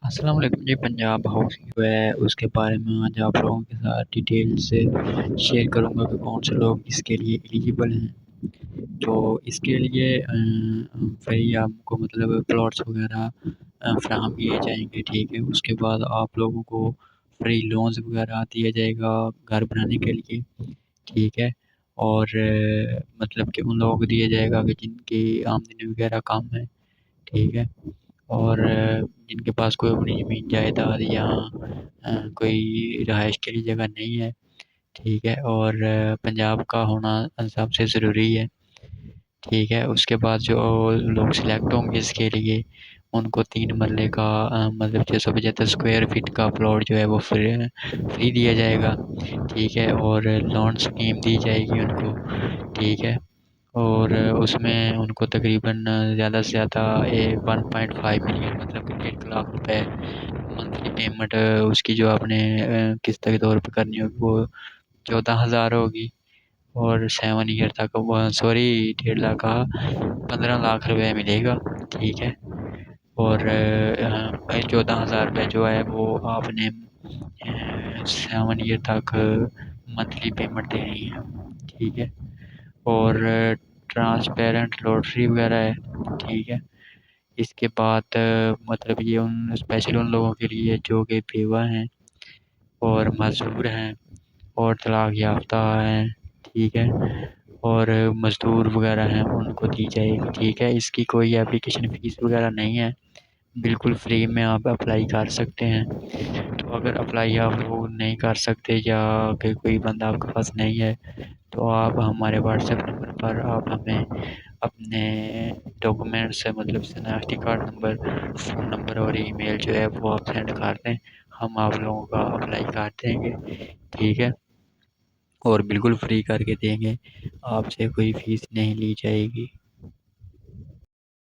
السلام علیکم جی۔ پنجاب ہاؤس جو ہے اس کے بارے میں آج آپ لوگوں کے ساتھ ڈیٹیل سے شیئر کروں گا کہ کون سے لوگ اس کے لیے ایلیجیبل ہیں۔ تو اس کے لیے وہی آپ کو مطلب پلاٹس وغیرہ فراہم کیے جائیں گے، ٹھیک ہے۔ اس کے بعد آپ لوگوں کو فری لونز وغیرہ دیا جائے گا گھر بنانے کے لیے، ٹھیک ہے۔ اور مطلب کہ ان لوگوں کو دیا جائے گا کہ جن کی آمدنی وغیرہ کم ہے، ٹھیک ہے۔ اور جن کے پاس کوئی اپنی زمین جائیداد یا کوئی رہائش کے لیے جگہ نہیں ہے، ٹھیک ہے۔ اور پنجاب کا ہونا سب سے ضروری ہے، ٹھیک ہے۔ اس کے بعد جو لوگ سلیکٹ ہوں گے اس کے لیے، ان کو 3 مرلے کا مطلب 675 اسکوائر فٹ کا پلاٹ جو ہے وہ فری دیا جائے گا، ٹھیک ہے۔ اور لون اسکیم دی جائے گی ان کو، ٹھیک ہے۔ اور اس میں ان کو تقریباً زیادہ سے زیادہ 1.5 ملین مطلب کہ 1.5 لاکھ روپے منتھلی پیمنٹ اس کی جو آپ نے قسط کے طور پہ کرنی ہوگی وہ 14,000 ہوگی۔ اور 7 ایئر تک وہ 1.5 لاکھ کا 15 لاکھ روپے ملے گا، ٹھیک ہے۔ اور 14,000 روپے جو ہے وہ آپ نے 7 ایئر تک منتھلی پیمنٹ دینی ہے، ٹھیک ہے۔ اور ٹرانسپیرنٹ لوٹری وغیرہ ہے، ٹھیک ہے۔ اس کے بعد مطلب یہ اسپیشل ان لوگوں کے لیے جو کہ بیوہ ہیں اور معذور ہیں اور طلاق یافتہ ہیں، ٹھیک ہے۔ اور مزدور وغیرہ ہیں ان کو دی جائے گی، ٹھیک ہے۔ اس کی کوئی اپلیکیشن فیس وغیرہ نہیں ہے، بالکل فری میں آپ اپلائی کر سکتے ہیں۔ تو اگر اپلائی آپ لوگ نہیں کر سکتے یا کہ کوئی بندہ آپ کے پاس نہیں ہے تو آپ ہمارے واٹس ایپ نمبر پر آپ ہمیں اپنے ڈاکومنٹس مطلب شناختی کارڈ نمبر، فون نمبر اور ای میل جو ہے وہ آپ سینڈ کر دیں، ہم آپ لوگوں کا اپلائی کر دیں گے، ٹھیک ہے۔ اور بالکل فری کر کے دیں گے، آپ سے کوئی فیس نہیں لی جائے گی۔